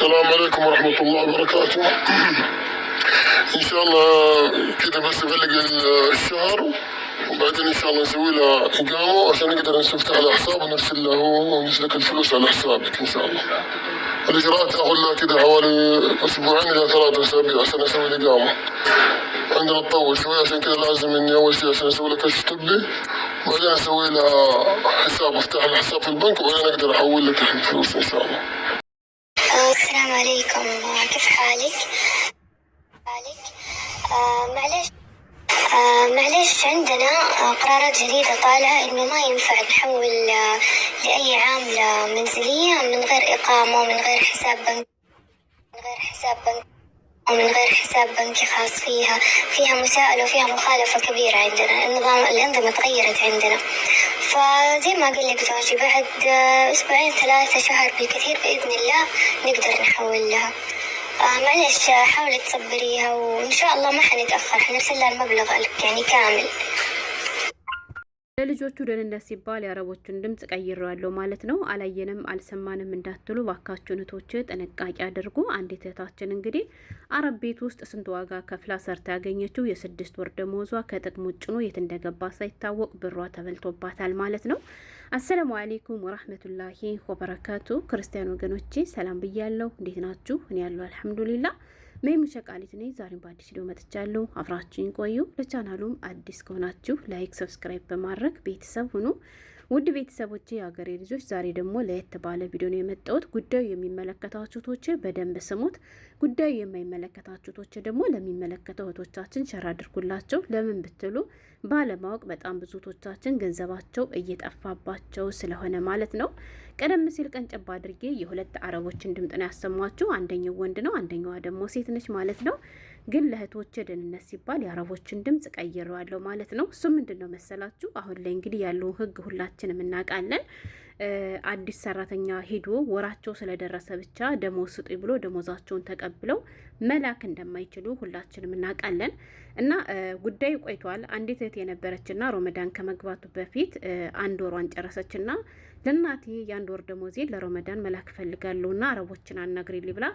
السلام عليكم ورحمة الله وبركاته. إن شاء الله كده بس بلق الشهر، وبعدين إن شاء الله نسوي لها إقامة عشان نقدر نفتح على حساب ونرسل له ونسلك الفلوس على حسابك إن شاء الله. الإجراءات تاخذ لها كده حوالي أسبوعين إلى 3 أسابيع عشان أسوي الإقامة. عندنا تطول شوي، عشان كده لازم إني أول شيء عشان أسوي لها كشف طبي، وبعدين أسوي لها حساب، أفتح لها حساب في البنك، وبعدين أقدر أحول لك الفلوس إن شاء الله. السلام عليكم، كيف حالك؟ معلش عندنا قرارات جديدة طالعة إنه ما ينفع نحول لأي عاملة منزلية من غير إقامة ومن غير حساب بنك ومن غير حساب بنكي خاص. فيها مساءلة وفيها مخالفة كبيرة عندنا، الأنظمة تغيرت عندنا. فزي ما قل لك زوجي بعد أسبوعين 3 شهر بالكثير بإذن الله نقدر نحول لها. معلش حاولي تصبريها وإن شاء الله ما حنتأخر، حنرسل لها المبلغ يعني كامل. ለልጆቹ ደህንነት ሲባል የአረቦቹን ድምጽ ቀይሬዋለሁ ማለት ነው። አላየንም አልሰማንም እንዳትሉ ባካችሁ እህቶች ጥንቃቄ አድርጉ። አንዲት እህታችን እንግዲህ አረብ ቤት ውስጥ ስንት ዋጋ ከፍላ ሰርታ ያገኘችው የ6 ወር ደሞዟ ከጥቅም ውጭ ነው የት እንደገባ ሳይታወቅ ብሯ ተበልቶባታል ማለት ነው። አሰላሙ አለይኩም ወራህመቱላሂ ወበረካቱ። ክርስቲያን ወገኖቼ ሰላም ብያለሁ። እንዴት ናችሁ? እኔ ያለው አልሐምዱሊላህ መይሙሻ ቃሊት ነኝ። ዛሬም በአዲስ ቪዲዮ መጥቻለሁ። አብራችሁኝ ቆዩ። ለቻናሉም አዲስ ከሆናችሁ ላይክ፣ ሰብስክራይብ በማድረግ ቤተሰብ ሁኑ። ውድ ቤተሰቦቼ የሀገሬ ልጆች ዛሬ ደግሞ ለየት ባለ ቪዲዮ ነው የመጣሁት። ጉዳዩ የሚመለከታችሁ እህቶቼ በደንብ ስሙት። ጉዳዩ የማይመለከታችሁ እህቶቼ ደግሞ ለሚመለከተው እህቶቻችን ሸር አድርጉላቸው። ለምን ብትሉ ባለማወቅ በጣም ብዙ እህቶቻችን ገንዘባቸው እየጠፋባቸው ስለሆነ ማለት ነው። ቀደም ሲል ቀንጨባ አድርጌ የሁለት አረቦችን ድምጽ ነው ያሰማችሁ። አንደኛው ወንድ ነው፣ አንደኛዋ ደግሞ ሴት ነች ማለት ነው። ግን ለእህቶቼ ደህንነት ሲባል የአረቦችን ድምጽ ቀይሬዋለሁ ማለት ነው። እሱ ምንድነው መሰላችሁ? አሁን ላይ እንግዲህ ያለውን ህግ ሁላችንም እናውቃለን። አዲስ ሰራተኛ ሄዶ ወራቸው ስለደረሰ ብቻ ደሞዝ ስጡኝ ብሎ ደሞዛቸውን ተቀብለው መላክ እንደማይችሉ ሁላችንም እናውቃለን። እና ጉዳዩ ቆይቷል። አንዲት እህት የነበረችና ረመዳን ከመግባቱ በፊት 1 ወሯን ጨረሰችና ለእናቴ የ1 ወር ደሞዜን ለረመዳን መላክ ፈልጋለሁና አረቦችን አናግሪልኝ ብላ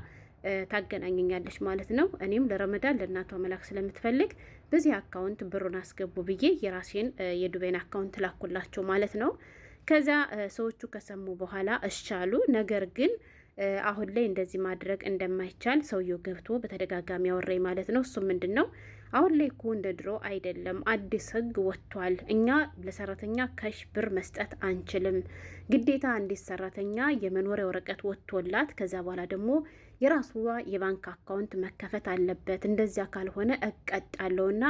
ታገናኘኛለች ማለት ነው። እኔም ለረመዳን ለእናቷ መላክ ስለምትፈልግ በዚህ አካውንት ብሩን አስገቡ ብዬ የራሴን የዱባይን አካውንት ላኩላቸው ማለት ነው። ከዛ ሰዎቹ ከሰሙ በኋላ እሻሉ። ነገር ግን አሁን ላይ እንደዚህ ማድረግ እንደማይቻል ሰውየው ገብቶ በተደጋጋሚ ያወራኝ ማለት ነው። እሱ ምንድን ነው አሁን ላይ እኮ እንደ ድሮ አይደለም፣ አዲስ ህግ ወጥቷል። እኛ ለሰራተኛ ካሽ ብር መስጠት አንችልም። ግዴታ አንዲት ሰራተኛ የመኖሪያ ወረቀት ወጥቶላት ከዛ በኋላ ደግሞ የራሷ የባንክ አካውንት መከፈት አለበት። እንደዚያ ካልሆነ እቀጣለሁና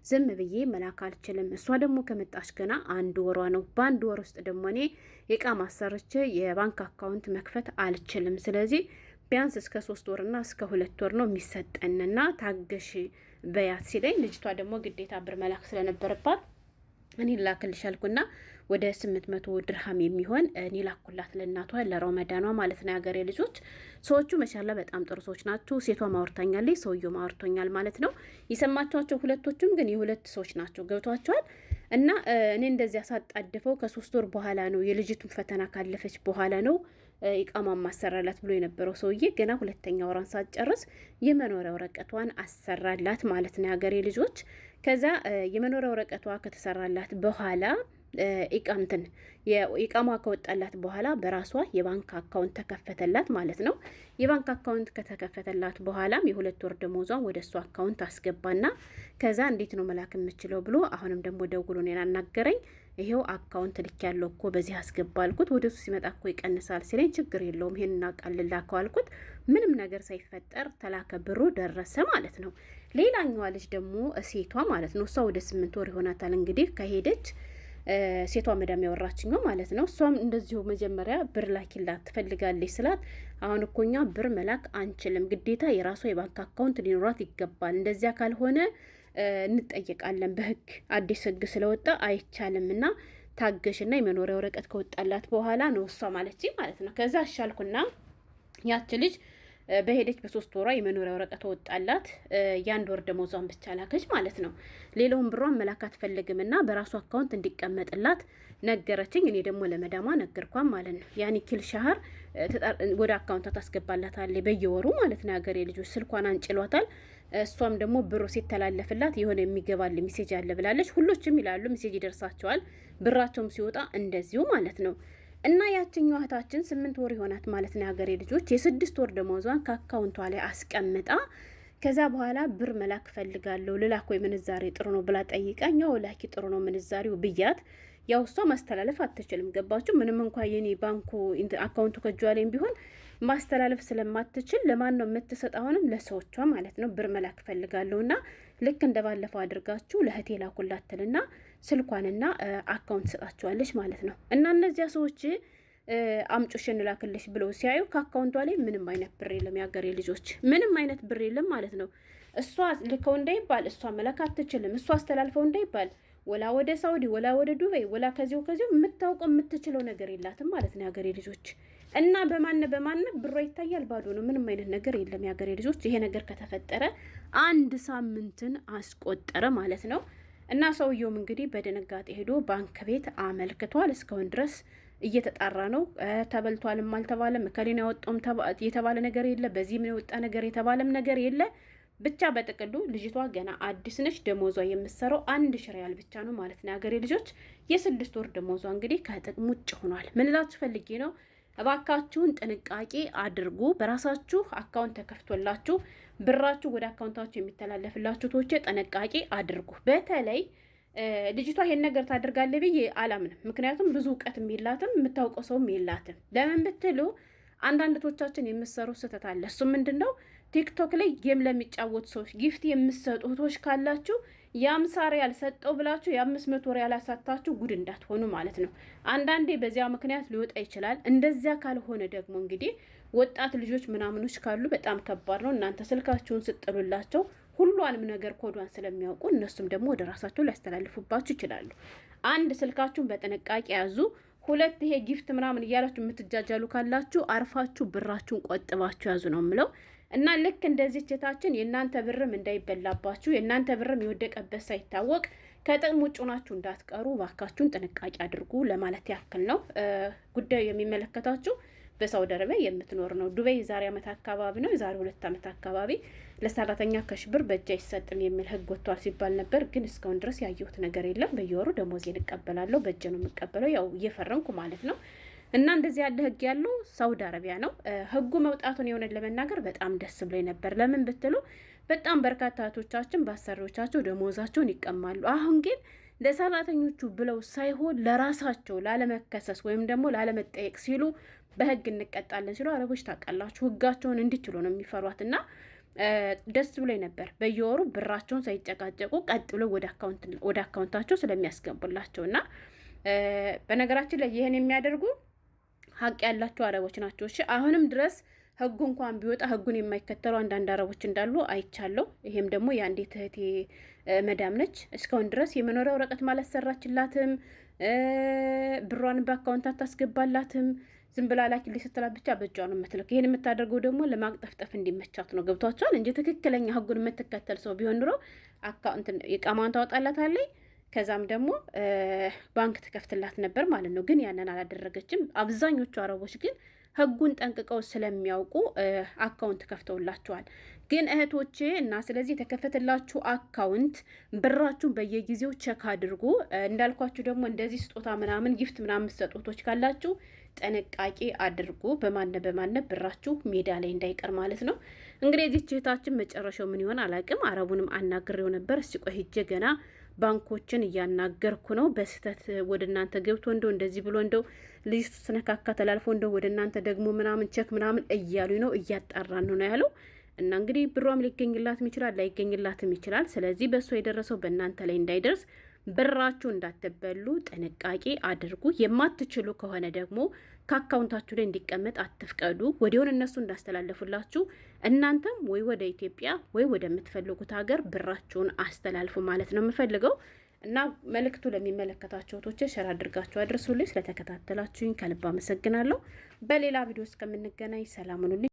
ዝም ብዬ መላክ አልችልም። እሷ ደግሞ ከመጣች ገና 1 ወሯ ነው። በ1 ወር ውስጥ ደግሞ እኔ የቃ ማሰርቼ የባንክ አካውንት መክፈት አልችልም። ስለዚህ ቢያንስ እስከ 3 ወርና እስከ 2 ወር ነው የሚሰጠንና ታገሽ በያት ሲለኝ፣ ልጅቷ ደግሞ ግዴታ ብር መላክ ስለነበረባት እኔ ላክልሽ አልኩና ወደ 800 ድርሃም የሚሆን እኔ ላኩላት ለእናቷ ለረመዳኗ ማለት ነው። የሀገሬ ልጆች ሰዎቹ መሻላ በጣም ጥሩ ሰዎች ናቸው። ሴቷ ማወርታኛለች፣ ሰውየው ማወርቶኛል ማለት ነው። የሰማችኋቸው ሁለቶቹም ግን የሁለት ሰዎች ናቸው። ገብቷቸዋል። እና እኔ እንደዚያ ሳጣድፈው ከ3 ወር በኋላ ነው የልጅቱን ፈተና ካለፈች በኋላ ነው ኢቃማ ማሰራላት ብሎ የነበረው ሰውዬ ገና 2ኛ ወራን ሳትጨርስ የመኖሪያ ወረቀቷን አሰራላት ማለት ነው። የሀገሬ ልጆች ከዛ የመኖሪያ ወረቀቷ ከተሰራላት በኋላ ኢቃማ ከወጣላት በኋላ በራሷ የባንክ አካውንት ተከፈተላት ማለት ነው። የባንክ አካውንት ከተከፈተላት በኋላም የ2 ወር ደሞዟን ወደ እሷ አካውንት አስገባና ከዛ እንዴት ነው መላክ የምችለው ብሎ አሁንም ደግሞ ደውሎ ነው ያናገረኝ። ይሄው አካውንት ልክ ያለው እኮ በዚህ አስገባ አልኩት። ወደሱ ሲመጣ እኮ ይቀንሳል ሲለኝ ችግር የለውም ይሄን እናቃልላከው አልኩት። ምንም ነገር ሳይፈጠር ተላከ፣ ብሩ ደረሰ ማለት ነው። ሌላኛዋ ልጅ ደግሞ ሴቷ ማለት ነው፣ እሷ ወደ 8 ወር ይሆናታል እንግዲህ ከሄደች ሴቷ መዳም ያወራችኝ ማለት ነው። እሷም እንደዚሁ መጀመሪያ ብር ላኪላት ትፈልጋለች ስላት፣ አሁን እኮ እኛ ብር መላክ አንችልም፣ ግዴታ የራሷ የባንክ አካውንት ሊኖራት ይገባል፣ እንደዚያ ካልሆነ እንጠየቃለን፣ በህግ አዲስ ህግ ስለወጣ አይቻልም እና ታገሽና የመኖሪያ ወረቀት ከወጣላት በኋላ ነው እሷ ማለት ነው። ከዛ አሻልኩና ያች ልጅ በሄደች በ3 ወሯ የመኖሪያ ወረቀት ወጣላት። የ1 ወር ደሞዟን ብቻ ላከች ማለት ነው። ሌላውን ብሯን መላክ አትፈልግም እና በራሱ አካውንት እንዲቀመጥላት ነገረችኝ። እኔ ደግሞ ለመዳሟ ነገርኳን ማለት ነው። ያኔ ኪል ሻህር ወደ አካውንቷ ታስገባላታለች በየወሩ ማለት ነው። ሀገሬ ልጆች ስልኳን አንጭሏታል። እሷም ደግሞ ብሩ ሲተላለፍላት የሆነ የሚገባል ሜሴጅ አለ ብላለች። ሁሎችም ይላሉ ሜሴጅ ይደርሳቸዋል። ብራቸውም ሲወጣ እንደዚሁ ማለት ነው። እና ያችኛው እህታችን 8 ወር ይሆናት ማለት ነው። ሀገሬ ልጆች የ6 ወር ደሞዟን ከአካውንቷ ላይ አስቀምጣ ከዛ በኋላ ብር መላክ ፈልጋለሁ ልላክ ወይ ምንዛሬ ጥሩ ነው ብላ ጠይቃኝ፣ ያው ላኪ ጥሩ ነው ምንዛሬው ብያት፣ ያው እሷ ማስተላለፍ አትችልም። ገባችሁ? ምንም እንኳን የኔ ባንኩ አካውንቱ ከጇ ላይም ቢሆን ማስተላለፍ ስለማትችል ለማን ነው የምትሰጥ? አሁንም ለሰዎቿ ማለት ነው። ብር መላክ ፈልጋለሁና ልክ እንደባለፈው አድርጋችሁ ለእህቴ ላኩላትልና ስልኳንና አካውንት ሰጣችኋለች ማለት ነው። እና እነዚያ ሰዎች አምጮሽ እንላክልሽ ብለው ሲያዩ ከአካውንቷ ላይ ምንም አይነት ብር የለም። ያገሬ ልጆች ምንም አይነት ብር የለም ማለት ነው። እሷ ልከው እንዳይባል እሷ መላክ አትችልም። እሷ አስተላልፈው እንዳይባል ወላ ወደ ሳውዲ ወላ ወደ ዱባይ ወላ ከዚሁ የምታውቀው የምትችለው ነገር የላትም ማለት ነው ያገሬ ልጆች። እና በማን ብሯ ይታያል፣ ባዶ ነው። ምንም አይነት ነገር የለም ያገሬ ልጆች። ይሄ ነገር ከተፈጠረ 1 ሳምንትን አስቆጠረ ማለት ነው። እና ሰውየውም እንግዲህ በድንጋጤ ሄዶ ባንክ ቤት አመልክቷል። እስካሁን ድረስ እየተጣራ ነው። ተበልቷልም አልተባለም፣ ከሌና ያወጣውም የተባለ ነገር የለ፣ በዚህ ምን የወጣ ነገር የተባለም ነገር የለ። ብቻ በጥቅሉ ልጅቷ ገና አዲስ ነች። ደሞዟ የምትሰራው 1 ሺህ ሪያል ብቻ ነው ማለት ነው ያገሬ ልጆች። የ6 ወር ደሞዟ እንግዲህ ከጥቅም ውጭ ሆኗል። ምን እላችሁ ፈልጌ ነው፣ እባካችሁን ጥንቃቄ አድርጉ። በራሳችሁ አካውንት ተከፍቶላችሁ ብራችሁ ወደ አካውንታችሁ የሚተላለፍላችሁ ቶቼ ጥንቃቄ አድርጉ። በተለይ ልጅቷ ይሄን ነገር ታደርጋለች ብዬ አላምንም። ምክንያቱም ብዙ እውቀትም የላትም የምታውቀው ሰውም የላትም። ለምን ብትሉ አንዳንዶቻችን የምትሰሩ ስህተት አለ። እሱ ምንድነው? ቲክቶክ ላይ ጌም ለሚጫወቱ ሰዎች ጊፍት የምትሰጡ እህቶች ካላችሁ የ50 ሪያል ሰጠው ብላችሁ የ500 ሪያል አሳታችሁ ጉድ እንዳትሆኑ ማለት ነው። አንዳንዴ በዚያ ምክንያት ሊወጣ ይችላል። እንደዚያ ካልሆነ ደግሞ እንግዲህ ወጣት ልጆች ምናምኖች ካሉ በጣም ከባድ ነው። እናንተ ስልካችሁን ስጥሉላቸው ሁሏንም ነገር ኮዷን ስለሚያውቁ እነሱም ደግሞ ወደ ራሳቸው ሊያስተላልፉባችሁ ይችላሉ። 1 ስልካችሁን በጥንቃቄ ያዙ። 2 ይሄ ጊፍት ምናምን እያላችሁ የምትጃጃሉ ካላችሁ አርፋችሁ ብራችሁን ቆጥባችሁ ያዙ ነው የምለው። እና ልክ እንደዚህ እህታችን የእናንተ ብርም እንዳይበላባችሁ የእናንተ ብርም የወደቀበት ሳይታወቅ ከጥቅም ውጭ ሆናችሁ እንዳትቀሩ ባካችሁን ጥንቃቄ አድርጉ ለማለት ያክል ነው። ጉዳዩ የሚመለከታችሁ በሳውዲ አረቢያ የምትኖር ነው። ዱባይ የዛሬ ዓመት አካባቢ ነው የዛሬ 2 ዓመት አካባቢ ለሰራተኛ ከሽብር በእጅ አይሰጥም የሚል ህግ ወጥቷል ሲባል ነበር። ግን እስካሁን ድረስ ያየሁት ነገር የለም። በየወሩ ደሞዜን እቀበላለሁ፣ በእጅ ነው የምቀበለው፣ ያው እየፈረንኩ ማለት ነው። እና እንደዚህ ያለ ህግ ያለው ሳውዲ አረቢያ ነው። ህጉ መውጣቱን የሆነ ለመናገር በጣም ደስ ብሎኝ ነበር። ለምን ብትሉ በጣም በርካታ እህቶቻችን በአሰሪዎቻቸው ደሞዛቸውን ይቀማሉ። አሁን ግን ለሰራተኞቹ ብለው ሳይሆን ለራሳቸው ላለመከሰስ ወይም ደግሞ ላለመጠየቅ ሲሉ በህግ እንቀጣለን ሲሉ አረቦች ታውቃላችሁ ህጋቸውን እንዲችሉ ነው የሚፈሯት። እና ደስ ብሎኝ ነበር በየወሩ ብራቸውን ሳይጨቃጨቁ ቀጥ ብሎ ወደ አካውንታቸው ስለሚያስገቡላቸው። እና በነገራችን ላይ ይህን የሚያደርጉ ሀቅ ያላቸው አረቦች ናቸው። እሺ አሁንም ድረስ ህጉ እንኳን ቢወጣ ህጉን የማይከተሉ አንዳንድ አረቦች እንዳሉ አይቻለሁ። ይሄም ደግሞ የአንዲት እህቴ መዳም ነች። እስካሁን ድረስ የመኖሪያ ወረቀት ማለት ሰራችላትም፣ ብሯን በአካውንት አታስገባላትም። ዝም ብላ ላኪልኝ ስትላት ብቻ በእጇ ነው የምትልክ። ይሄን የምታደርገው ደግሞ ለማቅጠፍጠፍ እንዲመቻት ነው። ገብቷቸዋል እንጂ ትክክለኛ ህጉን የምትከተል ሰው ቢሆን ኑሮ አካውንት የቃማን ታወጣላታለች፣ ከዛም ደግሞ ባንክ ትከፍትላት ነበር ማለት ነው። ግን ያንን አላደረገችም። አብዛኞቹ አረቦች ግን ህጉን ጠንቅቀው ስለሚያውቁ አካውንት ከፍተውላቸዋል። ግን እህቶቼ እና ስለዚህ የተከፈተላችሁ አካውንት ብራችሁን በየጊዜው ቸክ አድርጉ። እንዳልኳችሁ ደግሞ እንደዚህ ስጦታ ምናምን ጊፍት ምናምን ሰጦቶች ካላችሁ ጥንቃቄ አድርጉ። በማነ ብራችሁ ሜዳ ላይ እንዳይቀር ማለት ነው። እንግዲህ እዚህ እህታችን መጨረሻው ምን ይሆን አላውቅም። አረቡንም አናግሬው ነበር። እስቲ ቆይ ሂጄ ገና ባንኮችን እያናገርኩ ነው። በስህተት ወደ እናንተ ገብቶ እንደዚህ ብሎ ልጅቱ ስነካካ ተላልፎ ወደ እናንተ ደግሞ ምናምን ቸክ ምናምን እያሉ ነው፣ እያጣራን ነው ያለው። እና እንግዲህ ብሯም ሊገኝላትም ይችላል ላይገኝላትም ይችላል። ስለዚህ በእሱ የደረሰው በእናንተ ላይ እንዳይደርስ ብራችሁ እንዳትበሉ ጥንቃቄ አድርጉ። የማትችሉ ከሆነ ደግሞ ከአካውንታችሁ ላይ እንዲቀመጥ አትፍቀዱ። ወዲያውን እነሱ እንዳስተላለፉላችሁ እናንተም ወይ ወደ ኢትዮጵያ ወይ ወደምትፈልጉት ሀገር ብራችሁን አስተላልፉ ማለት ነው የምፈልገው። እና መልእክቱ ለሚመለከታቸው እህቶቼ ሸር አድርጋችሁ አድርሱልኝ። ስለተከታተላችሁኝ ከልብ አመሰግናለሁ። በሌላ ቪዲዮ እስከምንገናኝ ሰላም ሁኑልኝ።